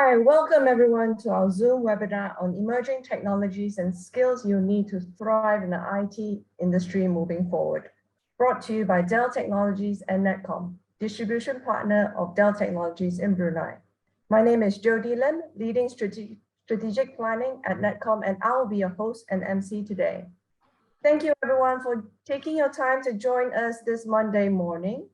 Hi, welcome everyone to our Zoom webinar on emerging technologies and skills you need to thrive in the IT industry moving forward. Brought to you by Dell Technologies and Netcom, distribution partner of Dell Technologies in Brunei. My name is Jodie Lim, leading strategic planning at Netcom, and I will be your host and MC today. Thank you everyone for taking your time to join us this Monday morning.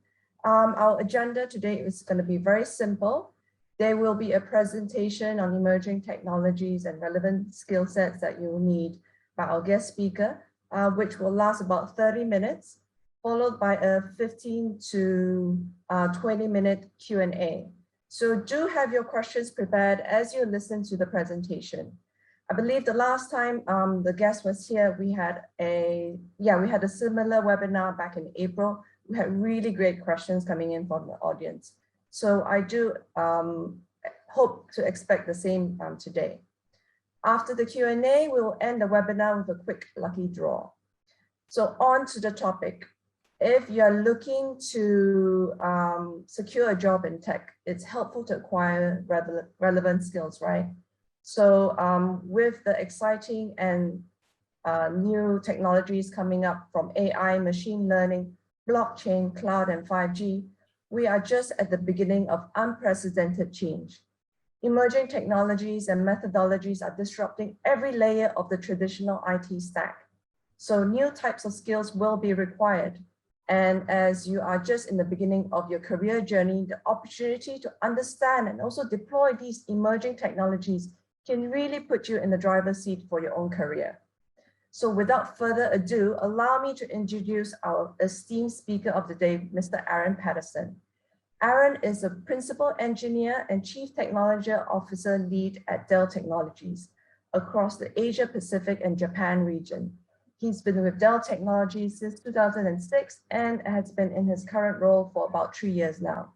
Our agenda today is going to be very simple. There will be a presentation on emerging technologies and relevant skill sets that you will need by our guest speaker, which will last about 30 minutes, followed by a 15 to 20-minute Q&A. So do have your questions prepared as you listen to the presentation. I believe the last time the guest was here, we had a similar webinar back in April. We had really great questions coming in from the audience. So I do hope to expect the same today. After the Q&A, we will end the webinar with a quick lucky draw. So on to the topic. If you're looking to secure a job in tech, it's helpful to acquire relevant skills, right? So with the exciting and new technologies coming up from AI, machine learning, blockchain, cloud, and 5G, we are just at the beginning of unprecedented change. Emerging technologies and methodologies are disrupting every layer of the traditional IT stack. So new types of skills will be required. And as you are just in the beginning of your career journey, the opportunity to understand and also deploy these emerging technologies can really put you in the driver's seat for your own career. So without further ado, allow me to introduce our esteemed speaker of the day, Mr. Aaron Patterson. Aaron is a principal engineer and chief technology officer lead at Dell Technologies across the Asia Pacific and Japan region. He's been with Dell Technologies since 2006 and has been in his current role for about 3 years now.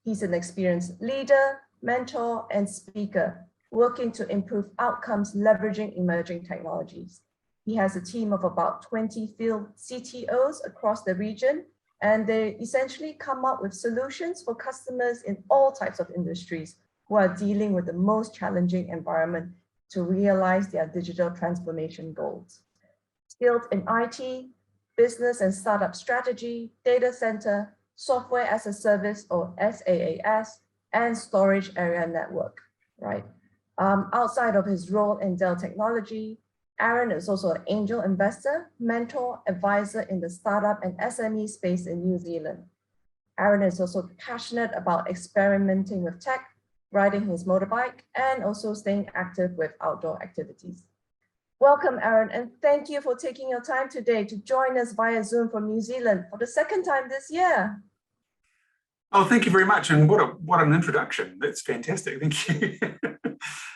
He's an experienced leader, mentor, and speaker, working to improve outcomes leveraging emerging technologies. He has a team of about 20 field CTOs across the region, and they essentially come up with solutions for customers in all types of industries who are dealing with the most challenging environment to realize their digital transformation goals. Skilled in IT, business and startup strategy, data center, software as a service or SaaS, and storage area network, right? Outside of his role in Dell Technology, Aaron is also an angel investor, mentor, advisor in the startup and SME space in New Zealand. Aaron is also passionate about experimenting with tech, riding his motorbike, and also staying active with outdoor activities. Welcome, Aaron, and thank you for taking your time today to join us via Zoom from New Zealand for the second time this year. Oh, thank you very much, and what an introduction. That's fantastic, thank you.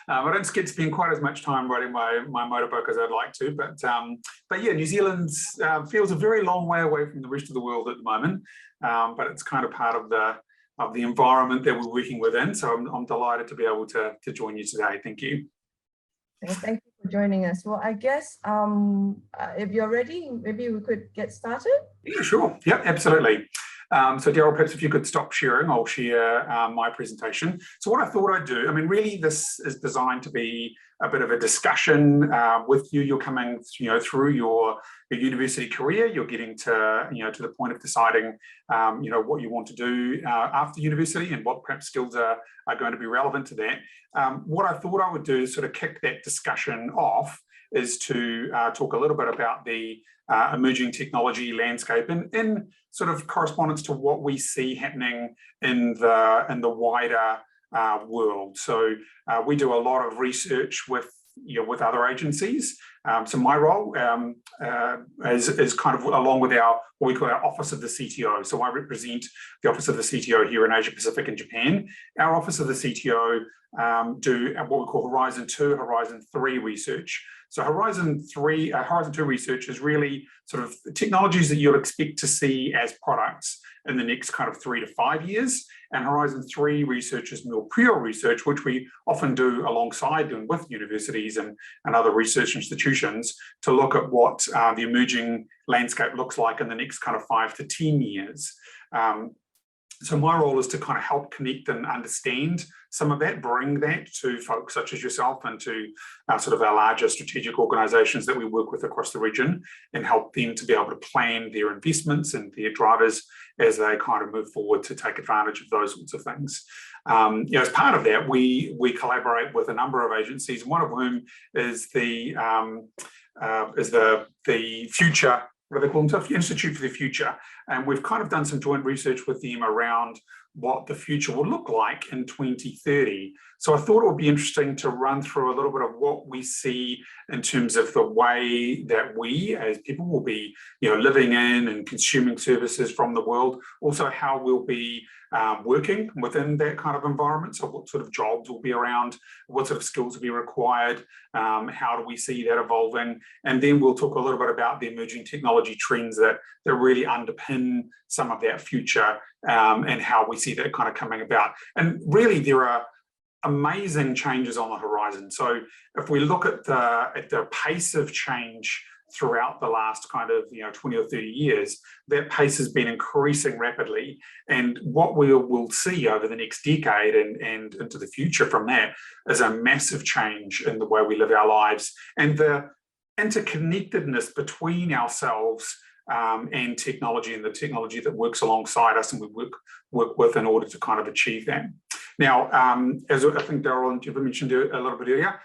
I don't get to spend quite as much time riding my motorbike as I'd like to, but yeah, New Zealand feels a very long way away from the rest of the world at the moment, but it's kind of part of the environment that we're working within. So I'm delighted to be able to join you today. Thank you. Well, thank you for joining us. Well, I guess if you're ready, maybe we could get started. Yeah, sure. Yep, absolutely. So Daryl, perhaps if you could stop sharing, I'll share my presentation. So what I thought I'd do, I mean, really this is designed to be a bit of a discussion with you. You're coming, through your university career. You're getting to, to the point of deciding, what you want to do after university and what perhaps skills are going to be relevant to that. What I thought I would do is sort of kick that discussion off is to talk a little bit about the emerging technology landscape in sort of correspondence to what we see happening in the wider world. So we do a lot of research with other agencies. So my role is kind of along with what we call our Office of the CTO. So I represent the Office of the CTO here in Asia Pacific and Japan. Our Office of the CTO do what we call Horizon 2, Horizon 3 research. So Horizon 2 research is really sort of technologies that you'll expect to see as products in the next kind of 3 to 5 years. And Horizon 3 research is more pure research, which we often do alongside and with universities and other research institutions to look at what the emerging landscape looks like in the next kind of 5 to 10 years. So my role is to kind of help connect and understand some of that, bring that to folks such as yourself and to sort of our larger strategic organisations that we work with across the region, and help them to be able to plan their investments and their drivers as they kind of move forward to take advantage of those sorts of things. As part of that, we collaborate with a number of agencies, one of whom is the future. What do they call themselves? Institute for the Future. And we've kind of done some joint research with them around what the future will look like in 2030. So I thought it would be interesting to run through a little bit of what we see in terms of the way that we as people will be, living in and consuming services from the world. Also how we'll be working within that kind of environment. So what sort of jobs will be around, what sort of skills will be required, how do we see that evolving? And then we'll talk a little bit about the emerging technology trends that really underpin some of that future, and how we see that kind of coming about. And really there are amazing changes on the horizon. So if we look at the pace of change throughout the last kind of 20 or 30 years, that pace has been increasing rapidly. And what we will see over the next decade and into the future from that is a massive change in the way we live our lives, and the interconnectedness between ourselves and technology, and the technology that works alongside us and we work with in order to kind of achieve that. Now, as I think Daryl and Jeff mentioned a little bit earlier,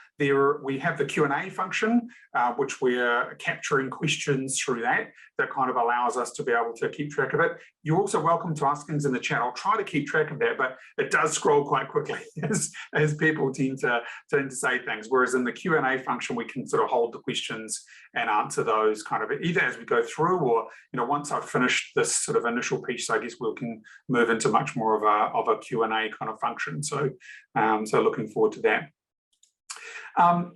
we have the Q&A function, which we're capturing questions through that kind of allows us to be able to keep track of it. You're also welcome to ask things in the chat. I'll try to keep track of that, but it does scroll quite quickly as people tend to say things. Whereas in the Q&A function, we can sort of hold the questions and answer those kind of either as we go through, or once I've finished this sort of initial piece, I guess we can move into much more of a Q&A kind of function. So looking forward to that.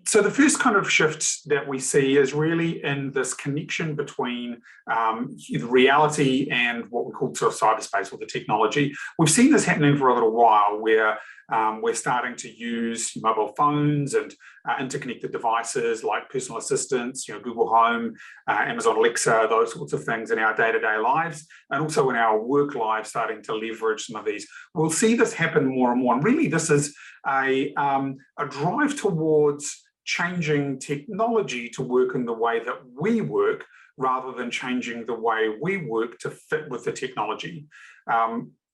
So the first kind of shift that we see is really in this connection between the reality and what we call sort of cyberspace, or the technology. We've seen this happening for a little while, where we're starting to use mobile phones and interconnected devices like personal assistants, Google Home, Amazon Alexa, those sorts of things in our day-to-day lives, and also in our work lives, starting to leverage some of these. We'll see this happen more and more. And really, this is a drive towards changing technology to work in the way that we work, rather than changing the way we work to fit with the technology.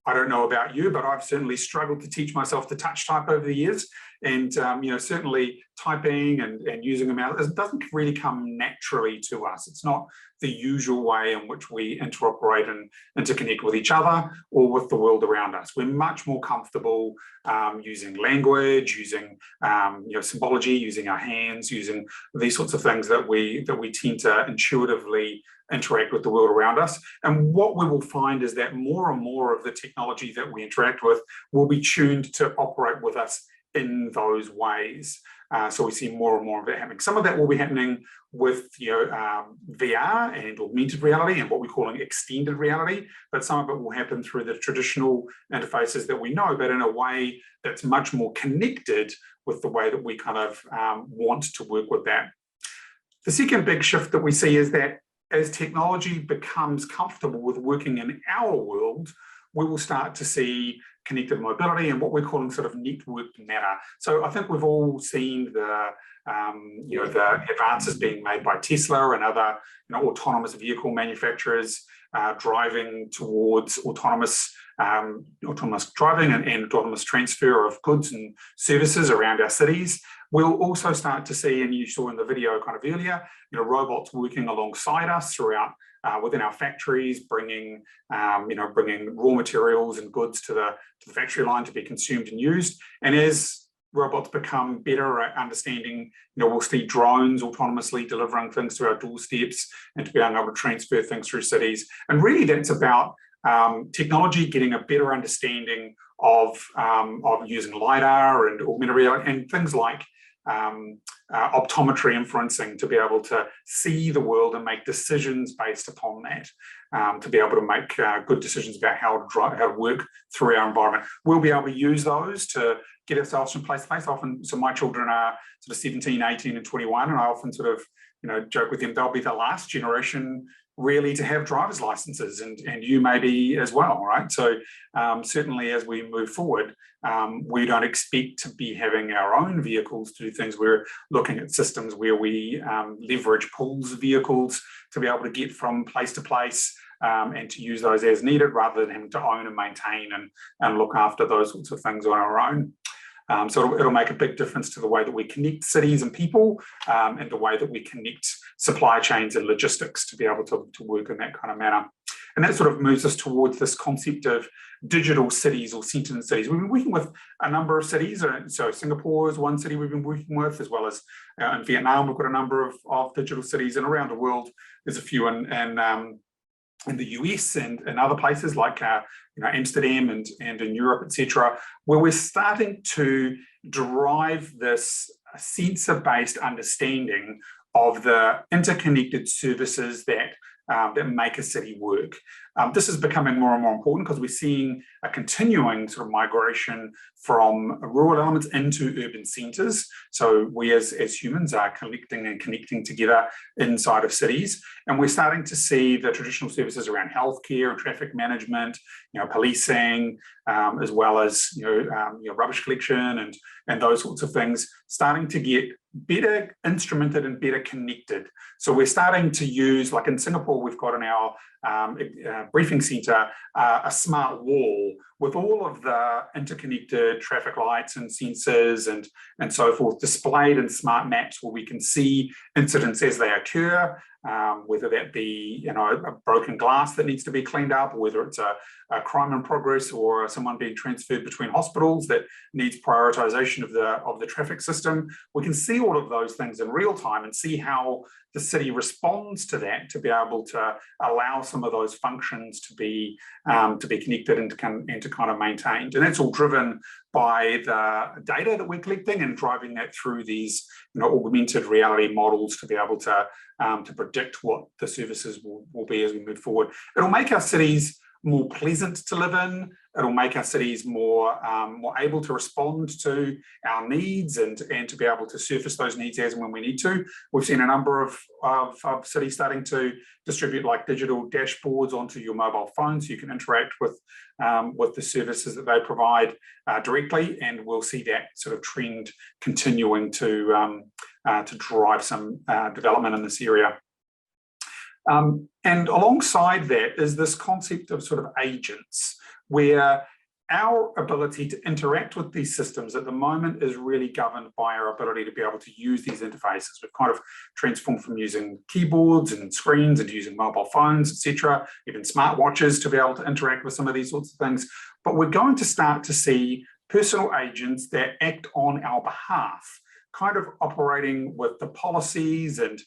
I don't know about you, but I've certainly struggled to teach myself to touch type over the years. And certainly typing and using a mouse, it doesn't really come naturally to us. It's not the usual way in which we interoperate and interconnect with each other or with the world around us. We're much more comfortable using language, using symbology, using our hands, using these sorts of things that we tend to intuitively interact with the world around us. And what we will find is that more and more of the technology that we interact with will be tuned to operate with us in those ways. So we see more and more of that happening. Some of that will be happening with VR and augmented reality and what we're calling extended reality, but some of it will happen through the traditional interfaces that we know, but in a way that's much more connected with the way that we kind of want to work with that. The second big shift that we see is that as technology becomes comfortable with working in our world, we will start to see connected mobility and what we're calling sort of networked matter. So I think we've all seen the advances being made by Tesla and other autonomous vehicle manufacturers driving towards autonomous driving and autonomous transfer of goods and services around our cities. We'll also start to see, and you saw in the video kind of earlier, robots working alongside us throughout within our factories, bringing raw materials and goods to the factory line to be consumed and used. And as robots become better at understanding, we'll see drones autonomously delivering things to our doorsteps and to be able to transfer things through cities. And really, that's about technology getting a better understanding of using LiDAR and augmented reality and things like optometry inferencing to be able to see the world and make decisions based upon that, to be able to make good decisions about how to work through our environment. We'll be able to use those to get ourselves from place to place. Often, so my children are sort of 17, 18 and 21, and I often sort of joke with them, they'll be the last generation really to have driver's licenses, and you may be as well, right? So certainly as we move forward, we don't expect to be having our own vehicles to do things. We're looking at systems where we leverage pools of vehicles to be able to get from place to place, and to use those as needed rather than having to own and maintain and look after those sorts of things on our own. So it'll make a big difference to the way that we connect cities and people, and the way that we connect supply chains and logistics to be able to work in that kind of manner. And that sort of moves us towards this concept of digital cities or sentinel cities. We've been working with a number of cities. So Singapore is one city we've been working with, as well as in Vietnam, we've got a number of digital cities, and around the world, there's a few in the US and other places like Amsterdam and in Europe, etc., where we're starting to drive this sensor-based understanding of the interconnected services that make a city work. This is becoming more and more important because we're seeing a continuing sort of migration from rural elements into urban centres. So we as humans are collecting and connecting together inside of cities, and we're starting to see the traditional services around healthcare and traffic management, policing, as well as rubbish collection and those sorts of things, starting to get better instrumented and better connected. So we're starting to use, like in Singapore, we've got in our briefing centre a smart wall with all of the interconnected traffic lights and sensors and so forth displayed in smart maps, where we can see incidents as they occur, whether that be a broken glass that needs to be cleaned up, or whether it's a crime in progress or someone being transferred between hospitals that needs prioritization of the traffic system. We can see all of those things in real time and see how the city responds to that, to be able to allow some of those functions to be connected and to kind of maintained. And that's all driven by the data that we're collecting and driving that through these augmented reality models to be able to predict what the services will be as we move forward. It'll make our cities more pleasant to live in. It'll make our cities more able to respond to our needs and to be able to surface those needs as and when we need to. We've seen a number of cities starting to distribute like digital dashboards onto your mobile phone, so you can interact with the services that they provide directly, and we'll see that sort of trend continuing to drive some development in this area. And alongside that is this concept of sort of agents, where our ability to interact with these systems at the moment is really governed by our ability to be able to use these interfaces. We've kind of transformed from using keyboards and screens and using mobile phones, etc., even smartwatches to be able to interact with some of these sorts of things. But we're going to start to see personal agents that act on our behalf, kind of operating with the policies and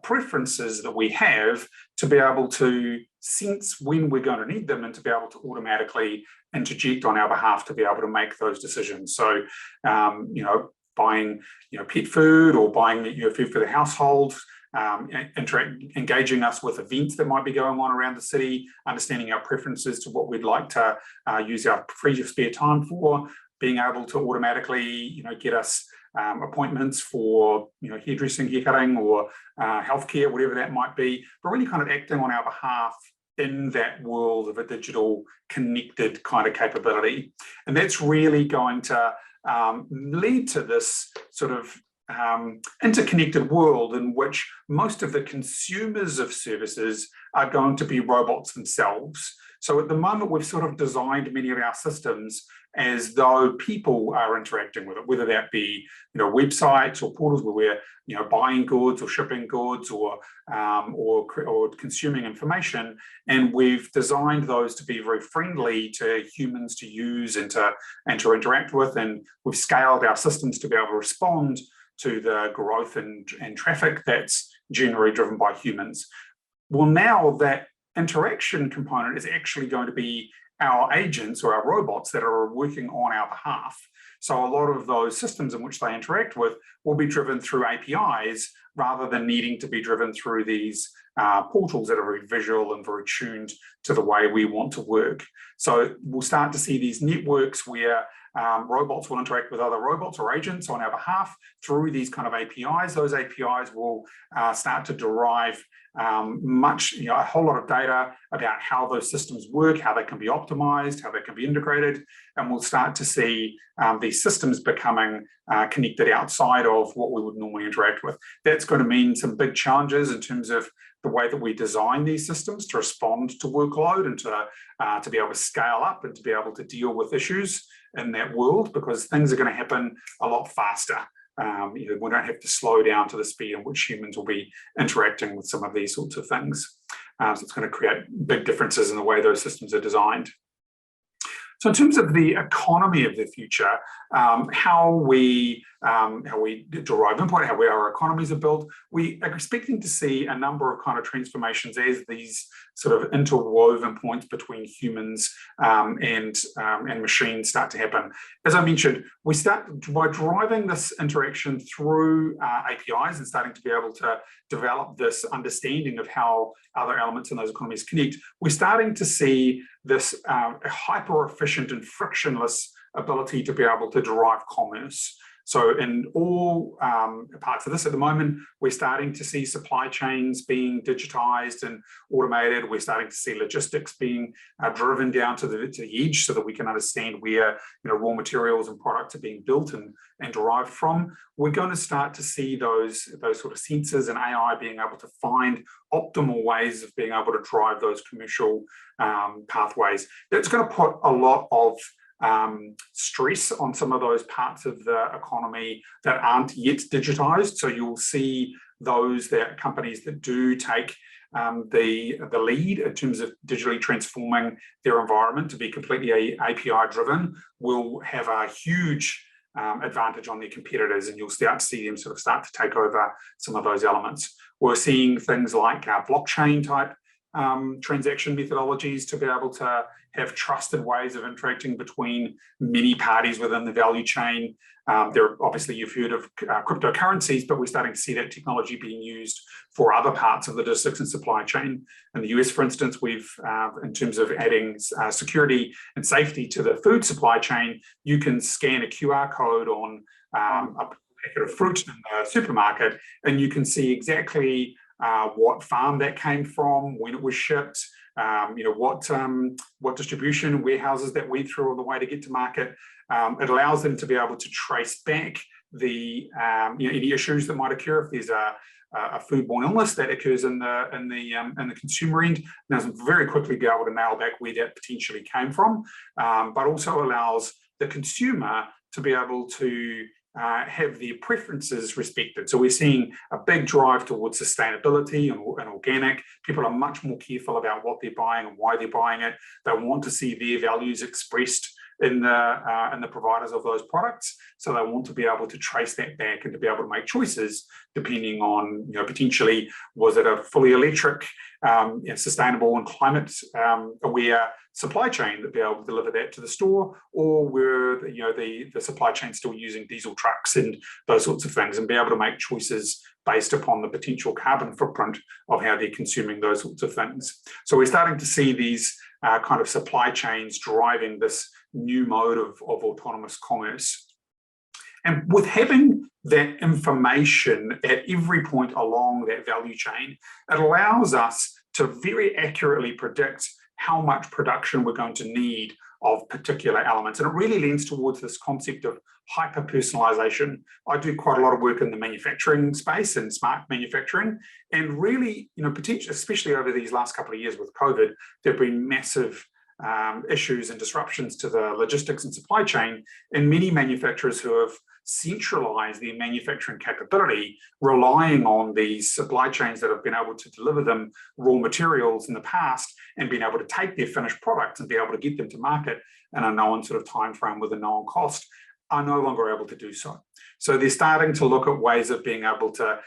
preferences that we have to be able to sense when we're going to need them and to be able to automatically interject on our behalf to be able to make those decisions. So, buying, pet food, or buying, food for the household, engaging us with events that might be going on around the city, understanding our preferences to what we'd like to use our free spare time for, being able to automatically, get us appointments for hairdressing, haircutting, or healthcare, whatever that might be, but really kind of acting on our behalf in that world of a digital connected kind of capability. And that's really going to lead to this sort of interconnected world in which most of the consumers of services are going to be robots themselves. So at the moment, we've sort of designed many of our systems as though people are interacting with it, whether that be websites or portals where we're buying goods or shipping goods or consuming information, and we've designed those to be very friendly to humans to use and to interact with, and we've scaled our systems to be able to respond to the growth and traffic that's generally driven by humans. Well, now that interaction component is actually going to be our agents or our robots that are working on our behalf. So a lot of those systems in which they interact with will be driven through APIs rather than needing to be driven through these portals that are very visual and very tuned to the way we want to work. So we'll start to see these networks where robots will interact with other robots or agents on our behalf through these kind of APIs. Those APIs will start to derive a whole lot of data about how those systems work, how they can be optimized, how they can be integrated, and we'll start to see these systems becoming connected outside of what we would normally interact with. That's going to mean some big challenges in terms of the way that we design these systems to respond to workload and to be able to scale up and to be able to deal with issues in that world, because things are going to happen a lot faster. We don't have to slow down to the speed in which humans will be interacting with some of these sorts of things. So it's going to create big differences in the way those systems are designed. So in terms of the economy of the future, how we derive input, how our economies are built, we are expecting to see a number of kind of transformations as these sort of interwoven points between humans and machines start to happen. As I mentioned, we start by driving this interaction through APIs and starting to be able to develop this understanding of how other elements in those economies connect. We're starting to see this hyper-efficient and frictionless ability to be able to derive commerce. So in all parts of this at the moment, we're starting to see supply chains being digitized and automated. We're starting to see logistics being driven down to the edge so that we can understand where raw materials and products are being built and derived from. We're going to start to see those sort of sensors and AI being able to find optimal ways of being able to drive those commercial pathways. That's going to put a lot of stress on some of those parts of the economy that aren't yet digitized. So you'll see those companies that do take the lead in terms of digitally transforming their environment to be completely API driven will have a huge advantage on their competitors, and you'll start to see them sort of start to take over some of those elements. We're seeing things like blockchain type transaction methodologies to be able to have trusted ways of interacting between many parties within the value chain. Obviously, you've heard of cryptocurrencies, but we're starting to see that technology being used for other parts of the logistics and supply chain. In the US, for instance, we've, in terms of adding security and safety to the food supply chain, you can scan a QR code on a packet of fruit in the supermarket, and you can see exactly what farm that came from, when it was shipped, what distribution warehouses that went through on the way to get to market. It allows them to be able to trace back the any issues that might occur if there's a foodborne illness that occurs in the consumer end. Now, very quickly be able to nail back where that potentially came from, but also allows the consumer to be able to have their preferences respected. So we're seeing a big drive towards sustainability and organic. People are much more careful about what they're buying and why they're buying it. They want to see their values expressed in the providers of those products. So they want to be able to trace that back and to be able to make choices depending on, potentially, was it a fully electric, sustainable and climate aware supply chain that be able to deliver that to the store, or were the supply chain still using diesel trucks and those sorts of things, and be able to make choices based upon the potential carbon footprint of how they're consuming those sorts of things. So we're starting to see these kind of supply chains driving this new mode of autonomous commerce. And with having that information at every point along that value chain, it allows us to very accurately predict how much production we're going to need of particular elements. And it really leans towards this concept of hyper-personalization. I do quite a lot of work in the manufacturing space and smart manufacturing. And really, potentially, especially over these last couple of years with COVID, there have been massive issues and disruptions to the logistics and supply chain, and many manufacturers who have centralized their manufacturing capability, relying on these supply chains that have been able to deliver them raw materials in the past and being able to take their finished products and be able to get them to market in a known sort of time frame with a known cost, are no longer able to do so. So they're starting to look at ways of being able to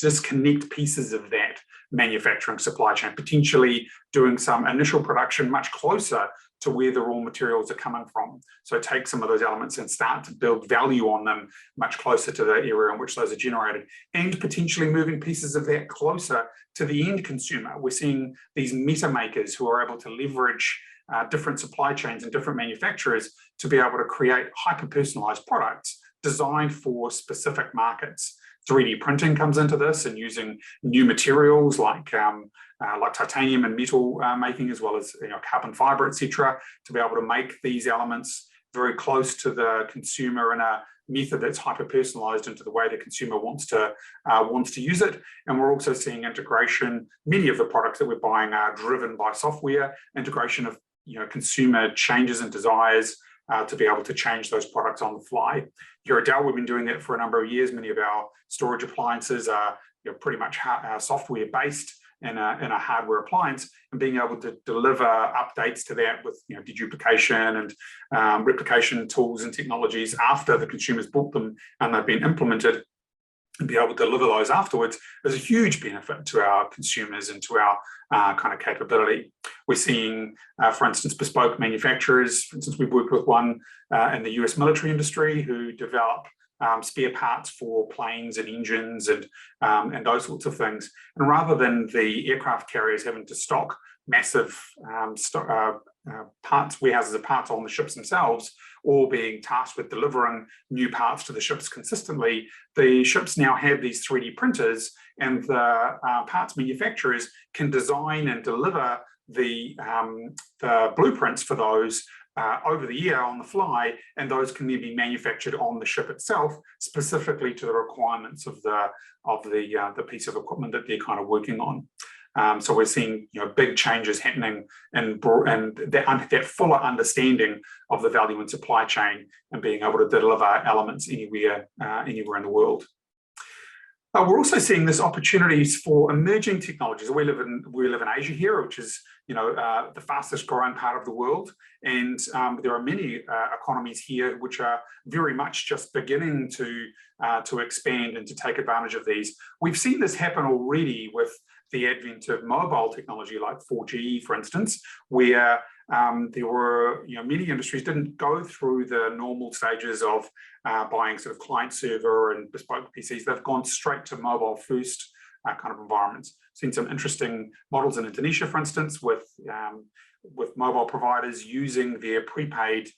disconnect pieces of that manufacturing supply chain, potentially doing some initial production much closer to where the raw materials are coming from. So take some of those elements and start to build value on them much closer to the area in which those are generated, and potentially moving pieces of that closer to the end consumer. We're seeing these meta makers who are able to leverage different supply chains and different manufacturers to be able to create hyper-personalized products designed for specific markets. 3D printing comes into this, and using new materials like titanium and metal making, as well as carbon fiber, etc., to be able to make these elements very close to the consumer in a method that's hyper-personalized into the way the consumer wants to use it. And we're also seeing integration. Many of the products that we're buying are driven by software integration of consumer changes and desires to be able to change those products on the fly. Here at Dell, we've been doing that for a number of years. Many of our storage appliances are pretty much software based in a hardware appliance, and being able to deliver updates to that with deduplication and replication tools and technologies after the consumers bought them and they've been implemented, and be able to deliver those afterwards is a huge benefit to our consumers and to our kind of capability. We're seeing, for instance, bespoke manufacturers. For instance, we've worked with one in the US military industry who develop spare parts for planes and engines and those sorts of things. And rather than the aircraft carriers having to stock massive parts, warehouses of parts on the ships themselves, or being tasked with delivering new parts to the ships consistently, the ships now have these 3D printers, and the parts manufacturers can design and deliver the blueprints for those over the air on the fly, and those can then be manufactured on the ship itself, specifically to the requirements of the piece of equipment that they're kind of working on. So we're seeing big changes happening, and that fuller understanding of the value and supply chain, and being able to deliver elements anywhere in the world. We're also seeing this opportunities for emerging technologies. We live in Asia here, which is the fastest growing part of the world, and there are many economies here which are very much just beginning to expand and to take advantage of these. We've seen this happen already with the advent of mobile technology like 4G, for instance, where there were many industries didn't go through the normal stages of buying sort of client server and bespoke PCs. They've gone straight to mobile first kind of environments. Seen some interesting models in Indonesia, for instance, with mobile providers using their prepaid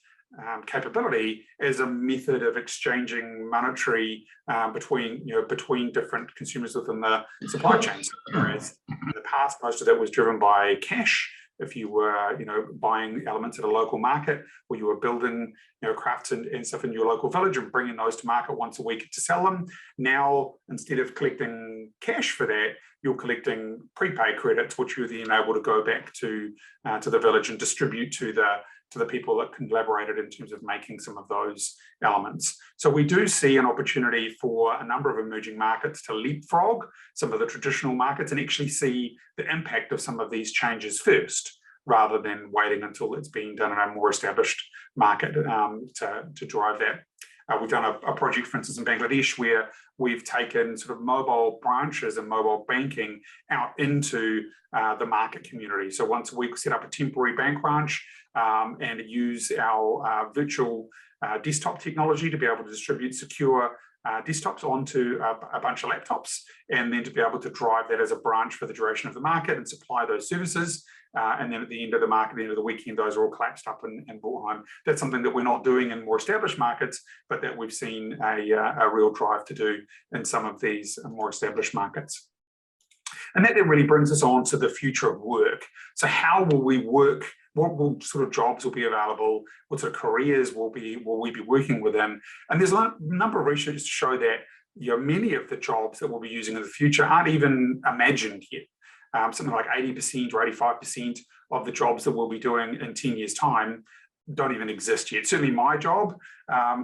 capability as a method of exchanging monetary between different consumers within the supply chains. Whereas in the past, most of that was driven by cash. If you were, buying elements at a local market, or you were building, crafts and stuff in your local village and bringing those to market once a week to sell them. Now, instead of collecting cash for that, you're collecting prepaid credits, which you're then able to go back to the village and distribute to the people that collaborated in terms of making some of those elements. So we do see an opportunity for a number of emerging markets to leapfrog some of the traditional markets and actually see the impact of some of these changes first, rather than waiting until it's being done in a more established market to drive that. We've done a project, for instance, in Bangladesh, where we've taken sort of mobile branches and mobile banking out into the market community. So once a week, we set up a temporary bank branch and use our virtual desktop technology to be able to distribute secure desktops onto a bunch of laptops, and then to be able to drive that as a branch for the duration of the market and supply those services. And then at the end of the market, the end of the weekend, those are all collapsed up and brought home. That's something that we're not doing in more established markets, but that we've seen a real drive to do in some of these more established markets. And that then really brings us on to the future of work. So how will we work? What sort of jobs will be available? What sort of careers will we be working within? And there's a number of research to show that many of the jobs that we'll be using in the future aren't even imagined yet. Something like 80% or 85% of the jobs that we'll be doing in 10 years' time don't even exist yet. Certainly my job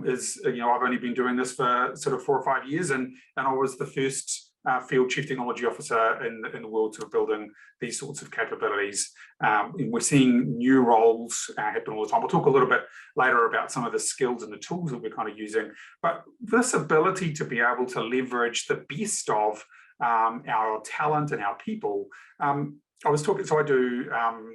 is, I've only been doing this for sort of 4 or 5 years, and I was the first field chief technology officer in the world sort of building these sorts of capabilities. We're seeing new roles happen all the time. We'll talk a little bit later about some of the skills and the tools that we're kind of using, but this ability to be able to leverage the best of our talent and our people. I was talking, so I do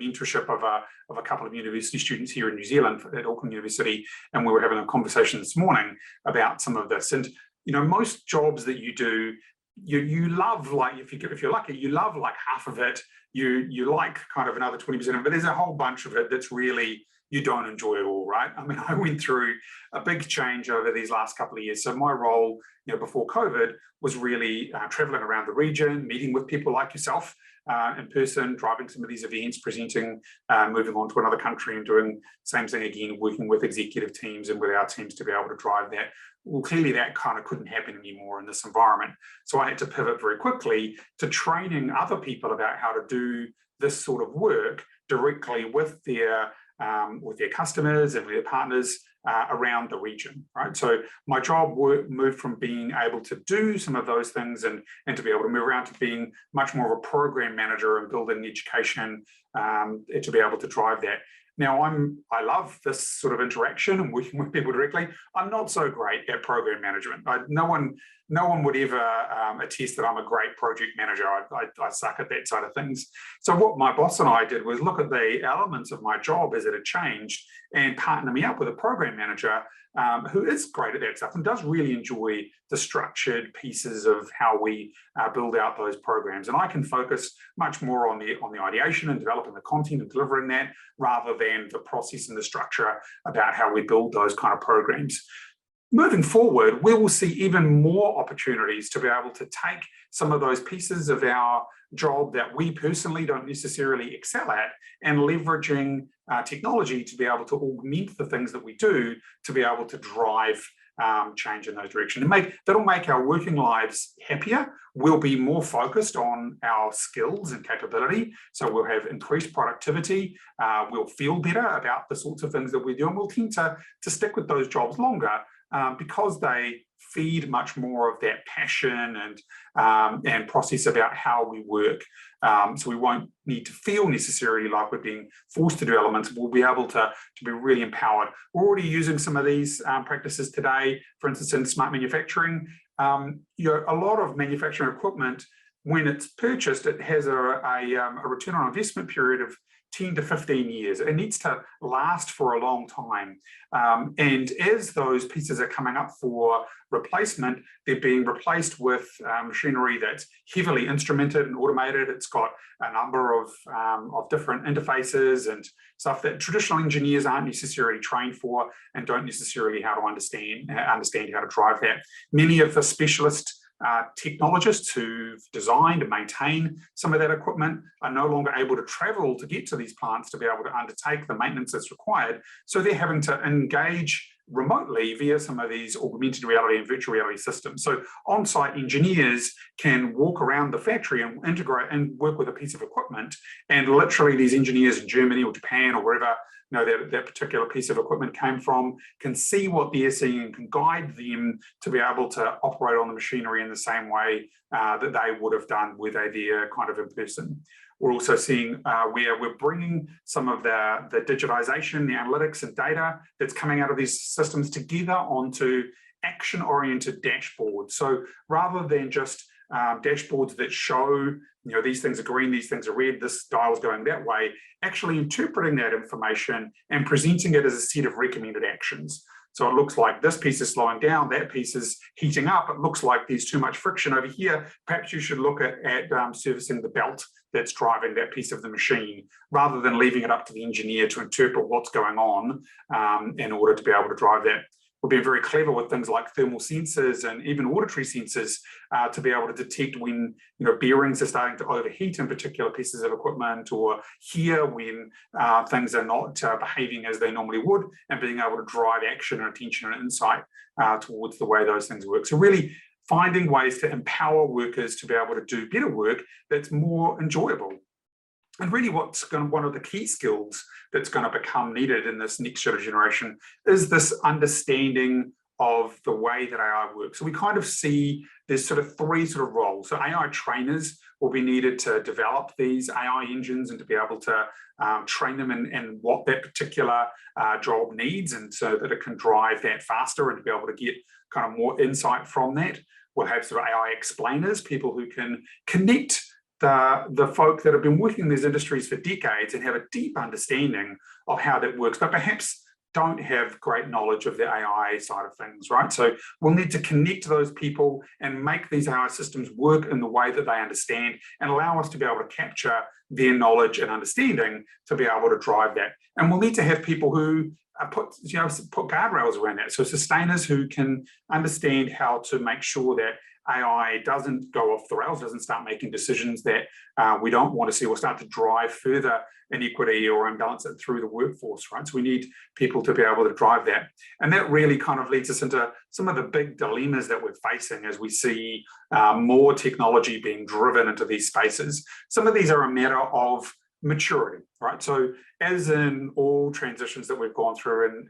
mentorship of a couple of university students here in New Zealand at Auckland University, and we were having a conversation this morning about some of this. And most jobs that you do you love, like, if you're lucky, you love like half of it. You like kind of another 20% of it, but there's a whole bunch of it that's really you don't enjoy at all, right? I mean, I went through a big change over these last couple of years. So my role, before COVID was really traveling around the region, meeting with people like yourself in person, driving some of these events, presenting, moving on to another country and doing same thing again, working with executive teams and with our teams to be able to drive that. Well, clearly that kind of couldn't happen anymore in this environment. So I had to pivot very quickly to training other people about how to do this sort of work directly with their customers and their partners around the region, right? So my job moved from being able to do some of those things and to be able to move around to being much more of a program manager and building education to be able to drive that. Now, I love this sort of interaction and working with people directly. I'm not so great at program management. No one would ever attest that I'm a great project manager. I suck at that side of things. So what my boss and I did was look at the elements of my job as it had changed and partner me up with a program manager who is great at that stuff and does really enjoy the structured pieces of how we build out those programs. And I can focus much more on the ideation and developing the content and delivering that, rather than the process and the structure about how we build those kind of programs. Moving forward, we will see even more opportunities to be able to take some of those pieces of our job that we personally don't necessarily excel at and leveraging technology to be able to augment the things that we do to be able to drive change in those directions. That'll make our working lives happier. We'll be more focused on our skills and capability. So we'll have increased productivity. We'll feel better about the sorts of things that we do, and we'll tend to stick with those jobs longer because they feed much more of that passion and process about how we work. So we won't need to feel necessarily like we're being forced to do elements. We'll be able to be really empowered. We're already using some of these practices today. For instance, in smart manufacturing, a lot of manufacturing equipment, when it's purchased, it has a return on investment period of 10 to 15 years. It needs to last for a long time. And as those pieces are coming up for replacement, they're being replaced with machinery that's heavily instrumented and automated. It's got a number of different interfaces and stuff that traditional engineers aren't necessarily trained for and don't necessarily how to understand how to drive that. Many of the specialist technologists who've designed and maintain some of that equipment are no longer able to travel to get to these plants to be able to undertake the maintenance that's required. So they're having to engage remotely via some of these augmented reality and virtual reality systems. So on-site engineers can walk around the factory and integrate and work with a piece of equipment, and literally these engineers in Germany or Japan or wherever that particular piece of equipment came from can see what they're seeing and can guide them to be able to operate on the machinery in the same way that they would have done were they there kind of in person. We're also seeing where we're bringing some of the digitization, the analytics and data that's coming out of these systems together onto action-oriented dashboards. So rather than just dashboards that show, these things are green, these things are red, this dial's going that way, actually interpreting that information and presenting it as a set of recommended actions. So it looks like this piece is slowing down, that piece is heating up, it looks like there's too much friction over here. Perhaps you should look at servicing the belt that's driving that piece of the machine, rather than leaving it up to the engineer to interpret what's going on in order to be able to drive that. We've been very clever with things like thermal sensors and even auditory sensors to be able to detect when bearings are starting to overheat in particular pieces of equipment, or hear when things are not behaving as they normally would, and being able to drive action and attention and insight towards the way those things work. So really finding ways to empower workers to be able to do better work that's more enjoyable. And really one of the key skills that's going to become needed in this next sort of generation is this understanding of the way that AI works. So we kind of see there's sort of three sort of roles. So AI trainers will be needed to develop these AI engines and to be able to train them in what that particular job needs, and so that it can drive that faster and to be able to get kind of more insight from that. We'll have sort of AI explainers, people who can connect the folk that have been working in these industries for decades and have a deep understanding of how that works, but perhaps don't have great knowledge of the AI side of things, right? So we'll need to connect those people and make these AI systems work in the way that they understand and allow us to be able to capture their knowledge and understanding to be able to drive that. And we'll need to have people who put guardrails around that. So sustainers who can understand how to make sure that AI doesn't go off the rails, doesn't start making decisions that we don't want to see or start to drive further inequity or imbalance it through the workforce, right? So we need people to be able to drive that. And that really kind of leads us into some of the big dilemmas that we're facing as we see more technology being driven into these spaces. Some of these are a matter of maturity, right? So as in all transitions that we've gone through in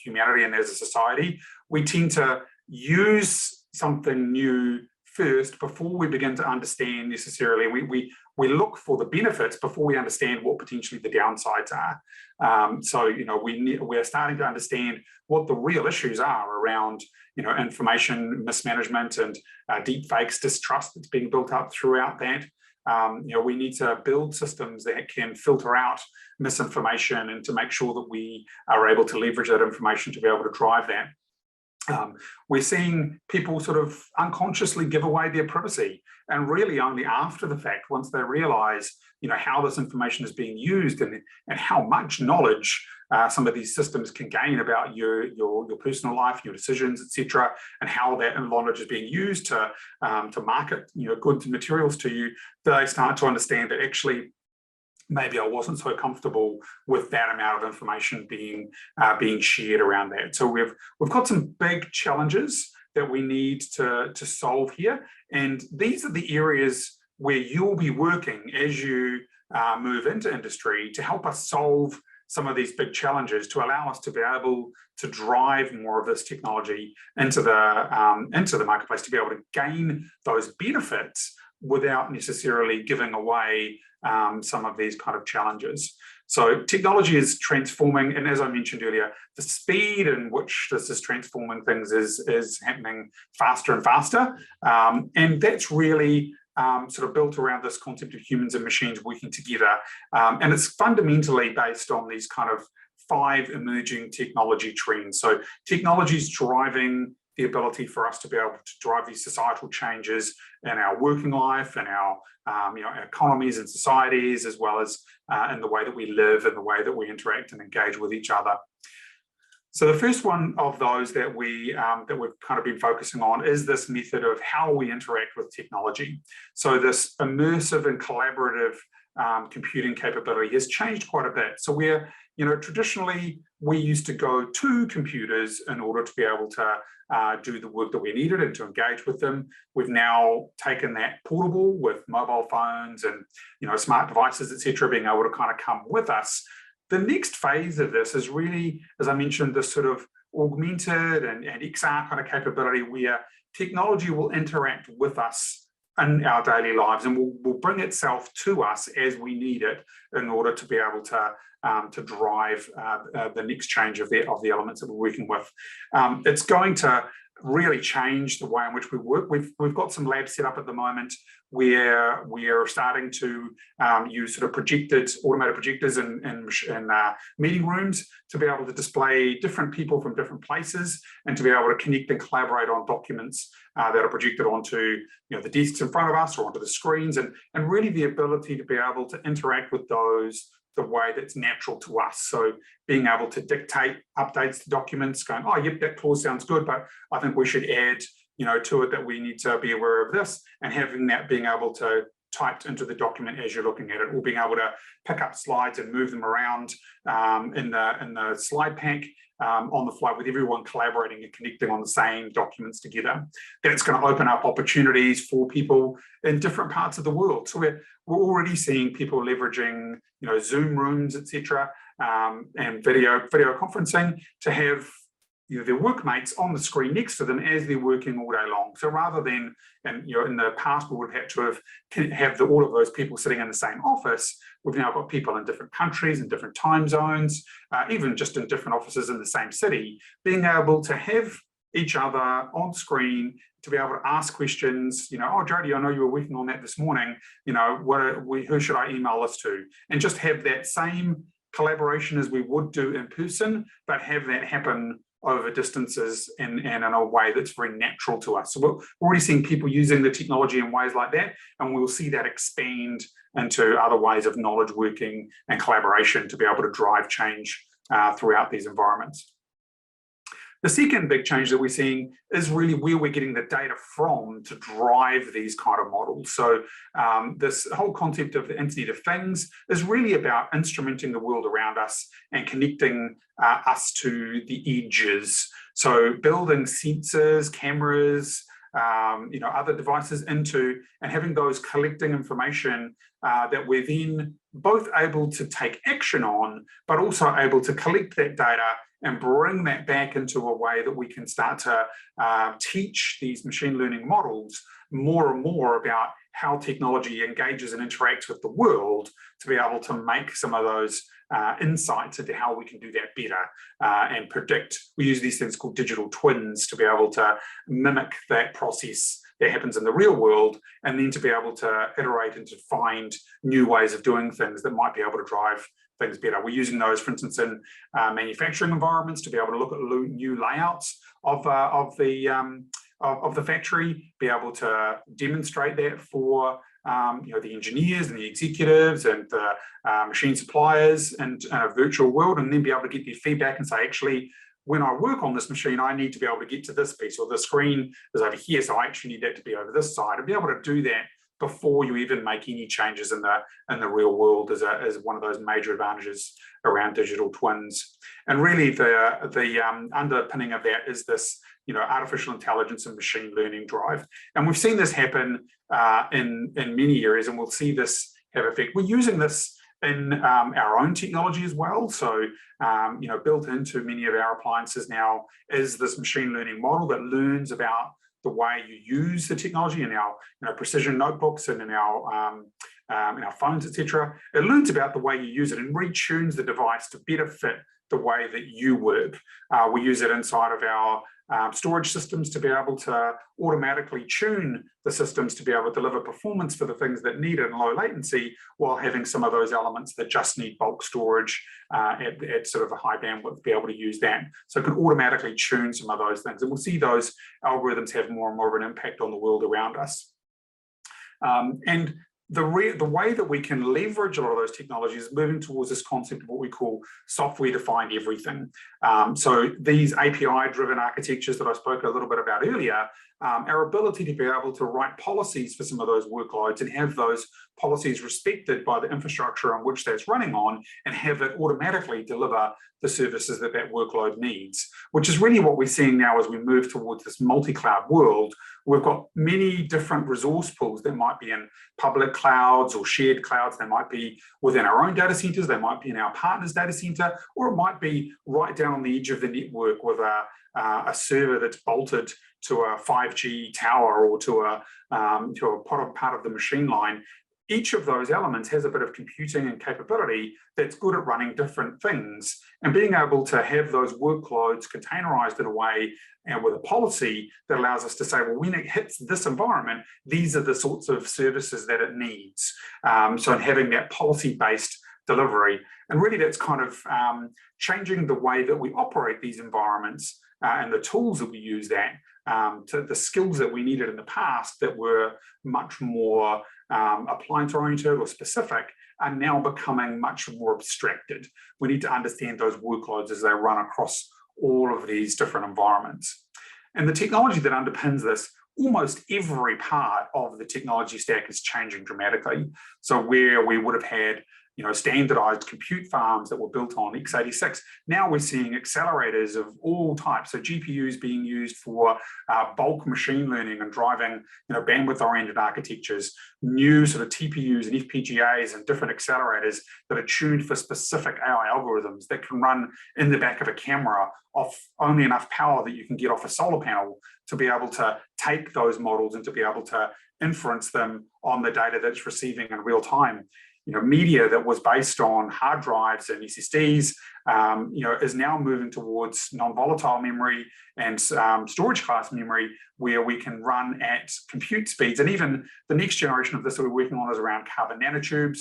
humanity and as a society, we tend to use something new first before we begin to understand necessarily. We look for the benefits before we understand what potentially the downsides are. So we're starting to understand what the real issues are around information mismanagement and deep fakes, distrust that's being built up throughout that. We need to build systems that can filter out misinformation and to make sure that we are able to leverage that information to be able to drive that. We're seeing people sort of unconsciously give away their privacy, and really only after the fact, once they realize how this information is being used and how much knowledge some of these systems can gain about your personal life, your decisions, etc., and how that knowledge is being used to market goods and materials to you, they start to understand that actually maybe I wasn't so comfortable with that amount of information being shared around that. So we've got some big challenges that we need to solve here, and these are the areas where you'll be working as you move into industry to help us solve some of these big challenges, to allow us to be able to drive more of this technology into the marketplace, to be able to gain those benefits without necessarily giving away some of these kind of challenges. So technology is transforming, and as I mentioned earlier, the speed in which this is transforming things is happening faster and faster, and that's really sort of built around this concept of humans and machines working together, and it's fundamentally based on these kind of 5 emerging technology trends. So technology is driving the ability for us to be able to drive these societal changes in our working life and our economies and societies, as well as in the way that we live and the way that we interact and engage with each other. So the first one of those that we've kind of been focusing on is this method of how we interact with technology. So this immersive and collaborative computing capability has changed quite a bit. So we're, traditionally we used to go to computers in order to be able to do the work that we needed and to engage with them. We've now taken that portable with mobile phones and smart devices, etc., being able to kind of come with us. The next phase of this is really, as I mentioned, this sort of augmented and XR kind of capability where technology will interact with us in our daily lives and will bring itself to us as we need it in order to be able to drive the next change of the elements that we're working with. It's going to really change the way in which we work. We've got some labs set up at the moment where we are starting to use sort of automated projectors in meeting rooms to be able to display different people from different places and to be able to connect and collaborate on documents that are projected onto the desks in front of us or onto the screens, and really the ability to be able to interact with those the way that's natural to us. So being able to dictate updates to documents, going, oh, yep, that clause sounds good, but I think we should add to it that we need to be aware of this, and having that being able to typed into the document as you're looking at it, or being able to pick up slides and move them around in the slide pack on the fly, with everyone collaborating and connecting on the same documents together. That's going to open up opportunities for people in different parts of the world. So we're already seeing people leveraging Zoom rooms, etc., and video conferencing to have their workmates on the screen next to them as they're working all day long. So rather than, in the past, we would have had to have all of those people sitting in the same office, we've now got people in different countries and different time zones, even just in different offices in the same city, being able to have each other on screen to be able to ask questions. Oh, Jody, I know you were working on that this morning. Who should I email this to? And just have that same collaboration as we would do in person, but have that happen over distances and in a way that's very natural to us. So we're already seeing people using the technology in ways like that, and we'll see that expand into other ways of knowledge working and collaboration to be able to drive change throughout these environments. The second big change that we're seeing is really where we're getting the data from to drive these kind of models. So this whole concept of the Internet of Things is really about instrumenting the world around us and connecting us to the edges. So building sensors, cameras, other devices into and having those collecting information that we're then both able to take action on, but also able to collect that data and bring that back into a way that we can start to teach these machine learning models more and more about how technology engages and interacts with the world to be able to make some of those insights into how we can do that better and predict. We use these things called digital twins to be able to mimic that process that happens in the real world, and then to be able to iterate and to find new ways of doing things that might be able to drive things better. We're using those, for instance, in manufacturing environments to be able to look at new layouts of the factory, be able to demonstrate that for the engineers and the executives and the machine suppliers and a virtual world, and then be able to get their feedback and say, actually, when I work on this machine, I need to be able to get to this piece, or the screen is over here, so I actually need that to be over this side, and be able to do that before you even make any changes in the real world is one of those major advantages around digital twins. And really the underpinning of that is this artificial intelligence and machine learning drive. And we've seen this happen in many areas, and we'll see this have effect. We're using this in our own technology as well. So, built into many of our appliances now is this machine learning model that learns about the way you use the technology in our precision notebooks and in our phones, etc. It learns about the way you use it and retunes the device to better fit the way that you work. We use it inside of our storage systems to be able to automatically tune the systems to be able to deliver performance for the things that need it in low latency, while having some of those elements that just need bulk storage at sort of a high bandwidth, be able to use that. So it can automatically tune some of those things. And we'll see those algorithms have more and more of an impact on the world around us. And the way that we can leverage a lot of those technologies is moving towards this concept of what we call software-defined everything. So these API-driven architectures that I spoke a little bit about earlier, our ability to be able to write policies for some of those workloads and have those policies respected by the infrastructure on which that's running on, and have it automatically deliver the services that that workload needs, which is really what we're seeing now as we move towards this multi-cloud world. We've got many different resource pools that might be in public clouds or shared clouds. They might be within our own data centers, they might be in our partner's data center, or it might be right down on the edge of the network with a server that's bolted to a 5G tower or to a part of the machine line. Each of those elements has a bit of computing and capability that's good at running different things, and being able to have those workloads containerized in a way and with a policy that allows us to say, well, when it hits this environment, these are the sorts of services that it needs. So in having that policy-based delivery, and really that's kind of changing the way that we operate these environments and the tools that we use to the skills that we needed in the past that were much more appliance-oriented or specific are now becoming much more abstracted. We need to understand those workloads as they run across all of these different environments. And the technology that underpins this, almost every part of the technology stack is changing dramatically. So where we would have had standardized compute farms that were built on x86. Now we're seeing accelerators of all types. So GPUs being used for bulk machine learning and driving bandwidth-oriented architectures, new sort of TPUs and FPGAs and different accelerators that are tuned for specific AI algorithms that can run in the back of a camera off only enough power that you can get off a solar panel to be able to take those models and to be able to inference them on the data that's receiving in real time. Media that was based on hard drives and SSDs, is now moving towards non-volatile memory and storage class memory, where we can run at compute speeds. And even the next generation of this that we're working on is around carbon nanotubes,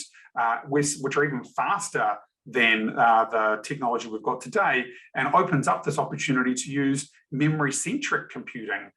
which are even faster than the technology we've got today, and opens up this opportunity to use memory-centric computing,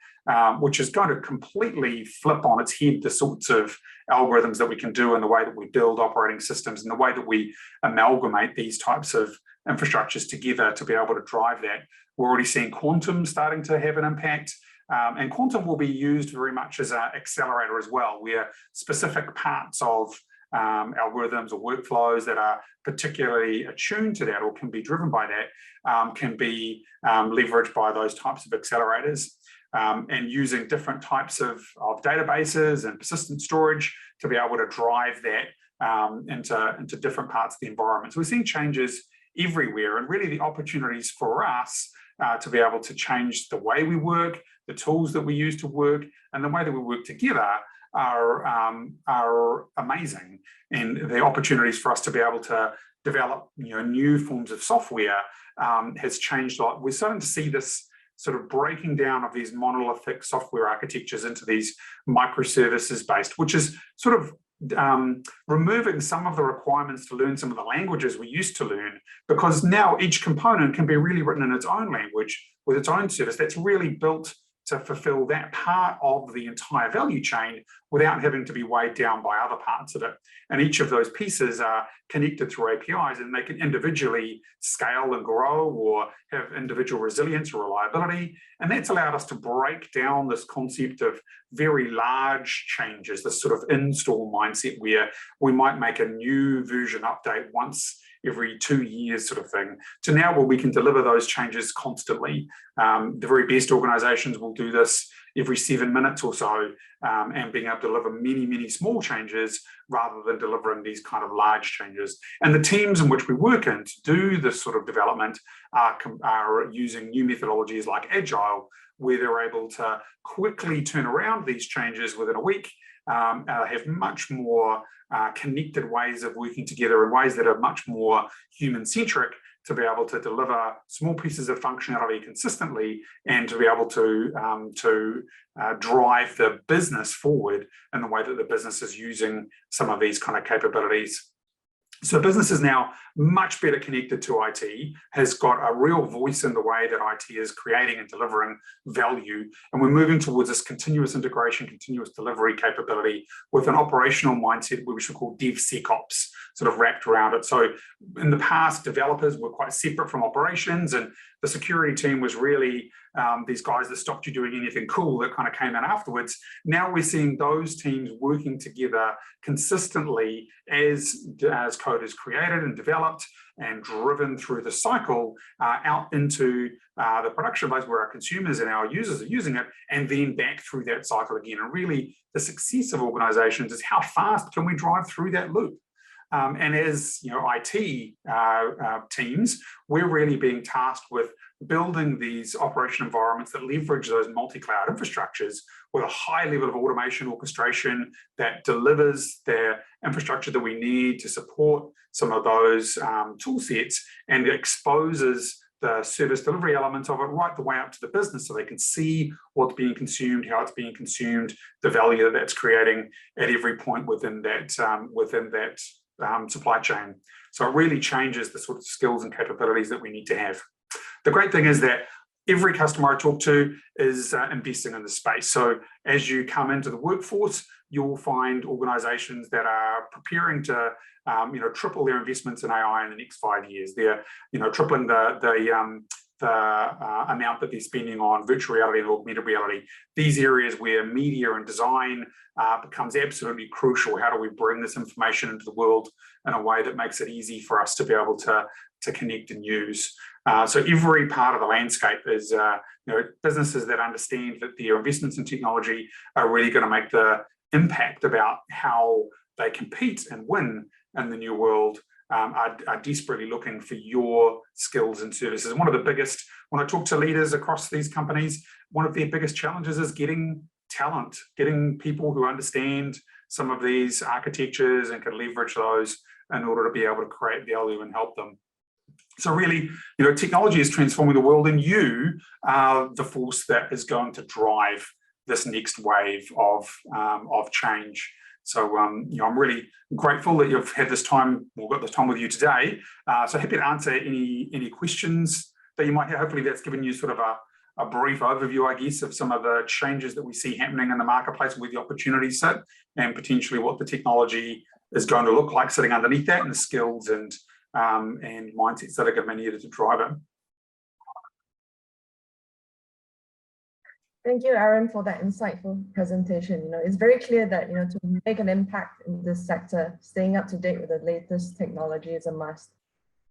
which is going to completely flip on its head the sorts of algorithms that we can do in the way that we build operating systems and the way that we amalgamate these types of infrastructures together to be able to drive that. We're already seeing quantum starting to have an impact. And quantum will be used very much as an accelerator as well, where specific parts of algorithms or workflows that are particularly attuned to that or can be driven by that can be leveraged by those types of accelerators, and using different types of databases and persistent storage to be able to drive that into different parts of the environment. So we're seeing changes everywhere, and really the opportunities for us to be able to change the way we work, the tools that we use to work, and the way that we work together are amazing. And the opportunities for us to be able to develop new forms of software has changed a lot. We're starting to see this sort of breaking down of these monolithic software architectures into these microservices based, which is sort of removing some of the requirements to learn some of the languages we used to learn, because now each component can be really written in its own language with its own service that's really built to fulfill that part of the entire value chain without having to be weighed down by other parts of it. And each of those pieces are connected through APIs, and they can individually scale and grow or have individual resilience or reliability. And that's allowed us to break down this concept of very large changes, this sort of install mindset where we might make a new version update once every 2 years sort of thing, to now where we can deliver those changes constantly. The very best organizations will do this every 7 minutes or so, and being able to deliver many, many small changes rather than delivering these kind of large changes. And the teams in which we work in to do this sort of development are using new methodologies like Agile, where they're able to quickly turn around these changes within a week, have much more connected ways of working together in ways that are much more human-centric, to be able to deliver small pieces of functionality consistently and to be able to drive the business forward in the way that the business is using some of these kind of capabilities. So business is now much better connected to IT, has got a real voice in the way that IT is creating and delivering value. And we're moving towards this continuous integration, continuous delivery capability with an operational mindset, which we call DevSecOps, sort of wrapped around it. So in the past, developers were quite separate from operations, and the security team was really these guys that stopped you doing anything cool that kind of came in afterwards. Now we're seeing those teams working together consistently as code is created and developed and driven through the cycle out into the production phase where our consumers and our users are using it, and then back through that cycle again. And really the success of organizations is how fast can we drive through that loop. And as IT teams, we're really being tasked with building these operation environments that leverage those multi-cloud infrastructures with a high level of automation orchestration that delivers the infrastructure that we need to support some of those tool sets, and exposes the service delivery elements of it right the way up to the business, so they can see what's being consumed, how it's being consumed, the value that that's creating at every point within that supply chain. So it really changes the sort of skills and capabilities that we need to have. The great thing is that every customer I talk to is investing in the space. So as you come into the workforce, you'll find organizations that are preparing to triple their investments in AI in the next 5 years. They're tripling the amount that they're spending on virtual reality and augmented reality. These areas where media and design becomes absolutely crucial. How do we bring this information into the world in a way that makes it easy for us to be able to connect and use? So every part of the landscape is businesses that understand that their investments in technology are really going to make the impact about how they compete and win in the new world. Are desperately looking for your skills and services. One of the biggest, when I talk to leaders across these companies, one of their biggest challenges is getting talent, getting people who understand some of these architectures and can leverage those in order to be able to create value and help them. So really, technology is transforming the world, and you are the force that is going to drive this next wave of change. So, I'm really grateful that you've had this time, or got this time with you today. So happy to answer any questions that you might have. Hopefully that's given you sort of a brief overview, I guess, of some of the changes that we see happening in the marketplace, where the opportunities sit, and potentially what the technology is going to look like sitting underneath that, and the skills and mindsets that are going to be needed to drive it. Thank you, Aaron, for that insightful presentation. It's very clear that, to make an impact in this sector, staying up to date with the latest technology is a must.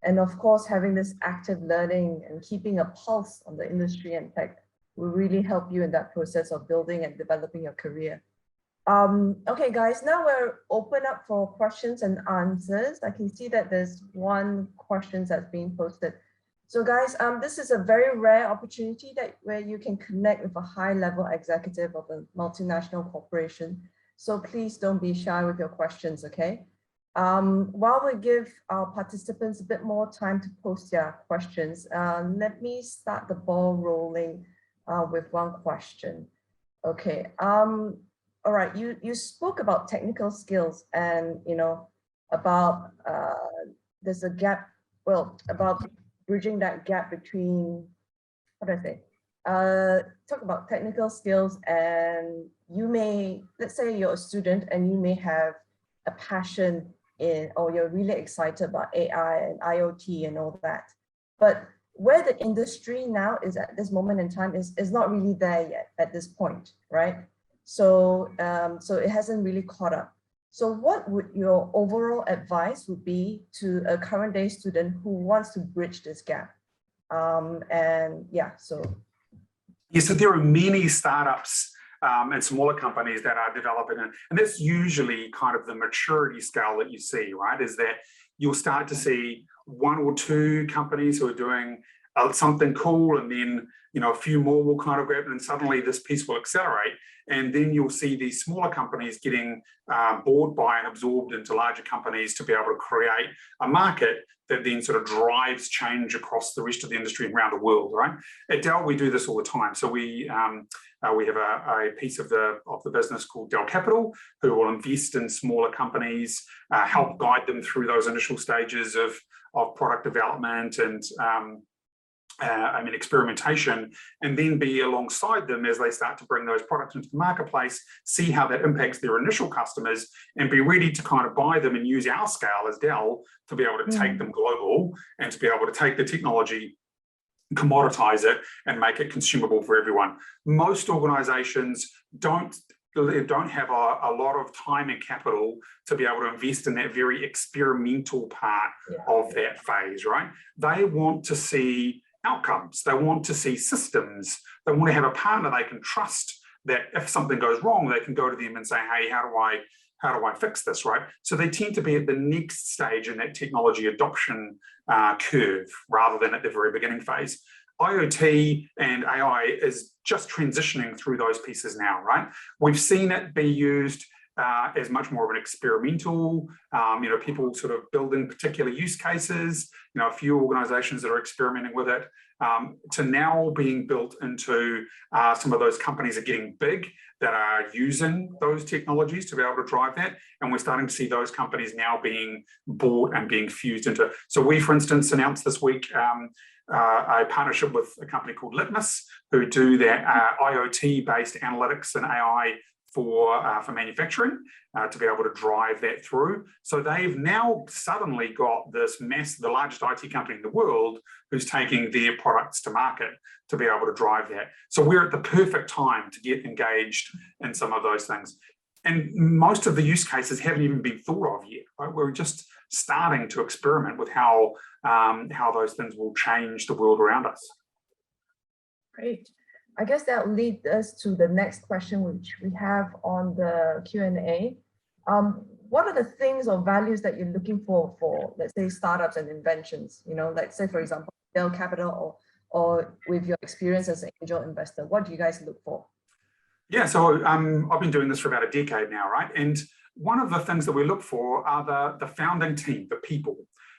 And of course, having this active learning and keeping a pulse on the industry and tech will really help you in that process of building and developing your career. Okay, guys, now we're open up for questions and answers. I can see that there's one question that's being posted. So guys, this is a very rare opportunity where you can connect with a high-level executive of a multinational corporation. So please don't be shy with your questions, okay? While we give our participants a bit more time to post their questions, let me start the ball rolling with one question. Okay, all right, you spoke about technical skills and, about there's a gap, about bridging that gap between, talk about technical skills, and let's say you're a student and you may have a passion or you're really excited about AI and IoT and all that. But where the industry now is at this moment in time is not really there yet at this point, right? So, so it hasn't really caught up. So what would your overall advice would be to a current day student who wants to bridge this gap? So there are many startups and smaller companies that are developing, and that's usually kind of the maturity scale that you see, right? Is that you'll start to see one or two companies who are doing something cool, and then a few more will kind of grab it, and suddenly this piece will accelerate. And then you'll see these smaller companies getting bought by and absorbed into larger companies to be able to create a market that then sort of drives change across the rest of the industry and around the world, right? At Dell, we do this all the time. So we have a piece of the business called Dell Capital, who will invest in smaller companies, help guide them through those initial stages of product development and experimentation, and then be alongside them as they start to bring those products into the marketplace, see how that impacts their initial customers, and be ready to kind of buy them and use our scale as Dell to be able to take them global, and to be able to take the technology, commoditize it, and make it consumable for everyone. Most organizations don't have a lot of time and capital to be able to invest in that very experimental part of that phase, right? They want to see outcomes. They want to see systems. They want to have a partner they can trust, that if something goes wrong, they can go to them and say, hey, how do I fix this, right? So they tend to be at the next stage in that technology adoption curve, rather than at the very beginning phase. IoT and AI is just transitioning through those pieces now, right? We've seen it be used as much more of an experimental, people sort of building particular use cases, a few organizations that are experimenting with it, to now being built into some of those companies are getting big, that are using those technologies to be able to drive that. And we're starting to see those companies now being bought and being fused into. So we, for instance, announced this week a partnership with a company called Litmus, who do their IoT-based analytics and AI for manufacturing, to be able to drive that through. So they've now suddenly got the largest IT company in the world, who's taking their products to market to be able to drive that. So we're at the perfect time to get engaged in some of those things. And most of the use cases haven't even been thought of yet, right? We're just starting to experiment with how those things will change the world around us. Great. I guess that will lead us to the next question, which we have on the Q&A. What are the things or values that you're looking for, let's say, startups and inventions? Like say, for example, Dell Capital, or with your experience as an angel investor, what do you guys look for? Yeah, so I've been doing this for about a decade now, right? And one of the things that we look for are the founding team, the people,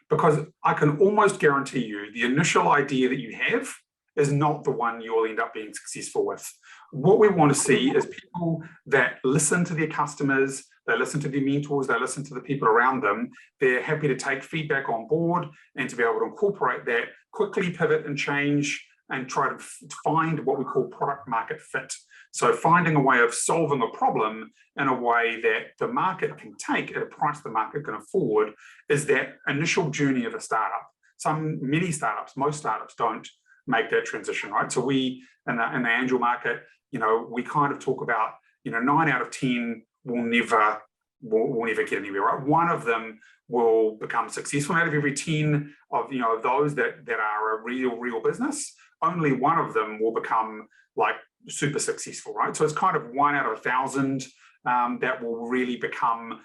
because I can almost guarantee you the initial idea that you have is not the one you will end up being successful with. What we want to see is people that listen to their customers, they listen to their mentors, they listen to the people around them. They're happy to take feedback on board and to be able to incorporate that, quickly pivot and change and try to find what we call product market fit. So finding a way of solving a problem in a way that the market can take at a price the market can afford is that initial journey of a startup. Many startups, most startups don't make that transition, right? So we, in the angel market, we kind of talk about, 9 out of 10 will never get anywhere, right? One of them will become successful. Out of every 10 of those that are a real business, only one of them will become like super successful, right? So it's kind of 1 out of 1,000 that will really become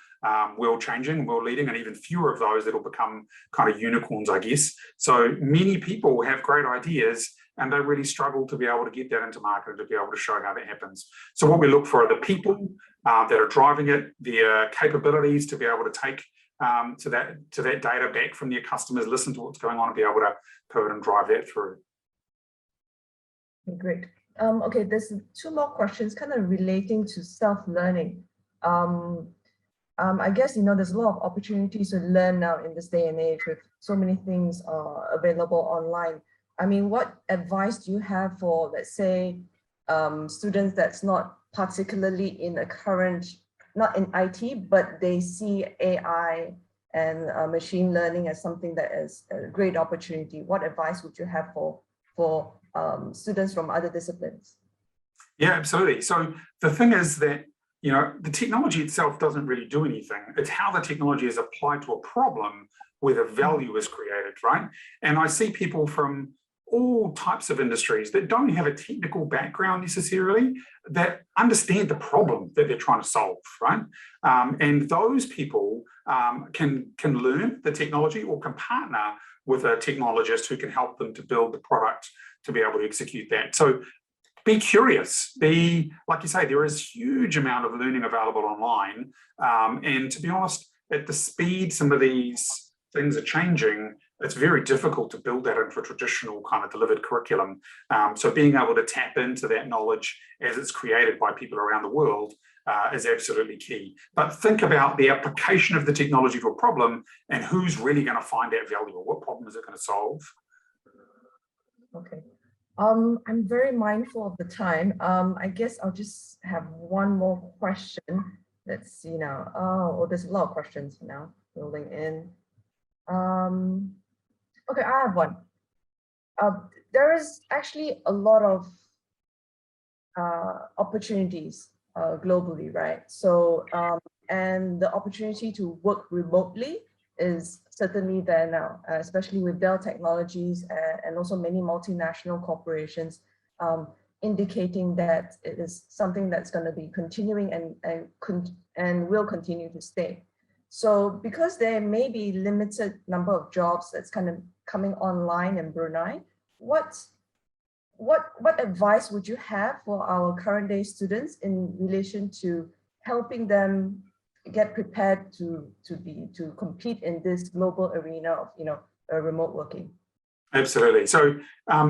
world-changing, world-leading, and even fewer of those that will become kind of unicorns, I guess. So many people have great ideas and they really struggle to be able to get that into market and to be able to show how that happens. So what we look for are the people that are driving it, their capabilities to be able to take to that data back from their customers, listen to what's going on and be able to pivot and drive that through. Great. Okay, there's 2 more questions kind of relating to self-learning. I guess, there's a lot of opportunities to learn now in this day and age with so many things available online. I mean, what advice do you have for, let's say, students that's not particularly in a current, not in IT, but they see AI and machine learning as something that is a great opportunity? What advice would you have for students from other disciplines? Yeah, absolutely. So the thing is that, the technology itself doesn't really do anything. It's how the technology is applied to a problem where the value is created, right? And I see people from all types of industries that don't have a technical background necessarily, that understand the problem that they're trying to solve, right? And those people can learn the technology or can partner with a technologist who can help them to build the product to be able to execute that. So be curious, like you say, there is huge amount of learning available online. And to be honest, at the speed some of these things are changing, it's very difficult to build that into a traditional kind of delivered curriculum. So being able to tap into that knowledge as it's created by people around the world is absolutely key. But think about the application of the technology to a problem and who's really going to find that value, or what problem is it going to solve? Okay. I'm very mindful of the time. I guess I'll just have one more question. Let's see now. Oh, there's a lot of questions now rolling in. Okay, I have one. There is actually a lot of opportunities globally, right? So, and the opportunity to work remotely is certainly there now, especially with Dell Technologies and also many multinational corporations, indicating that it is something that's going to be continuing and will continue to stay. So because there may be limited number of jobs that's kind of coming online in Brunei, what advice would you have for our current day students in relation to helping them get prepared to compete in this global arena of remote working? Absolutely. So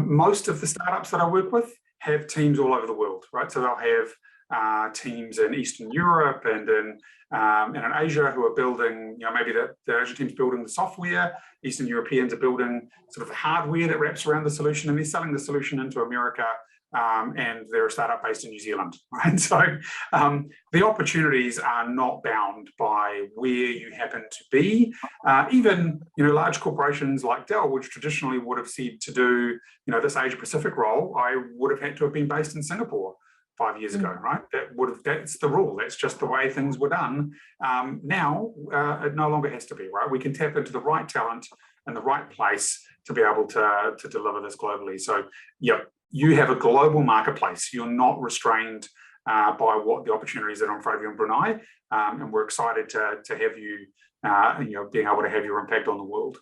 most of the startups that I work with have teams all over the world, right? So they'll have teams in Eastern Europe and in Asia who are building, maybe the Asian team's building the software, Eastern Europeans are building sort of the hardware that wraps around the solution, and they're selling the solution into America, and they're a startup based in New Zealand, right? So the opportunities are not bound by where you happen to be. Even, large corporations like Dell, which traditionally would have said to do, this Asia Pacific role, I would have had to have been based in Singapore 5 years ago, right? That's the rule. That's just the way things were done. Now, it no longer has to be, right? We can tap into the right talent in the right place to be able to deliver this globally. So, yep, you have a global marketplace. You're not restrained by what the opportunities that are in front of you in Brunei, and we're excited to have you, being able to have your impact on the world.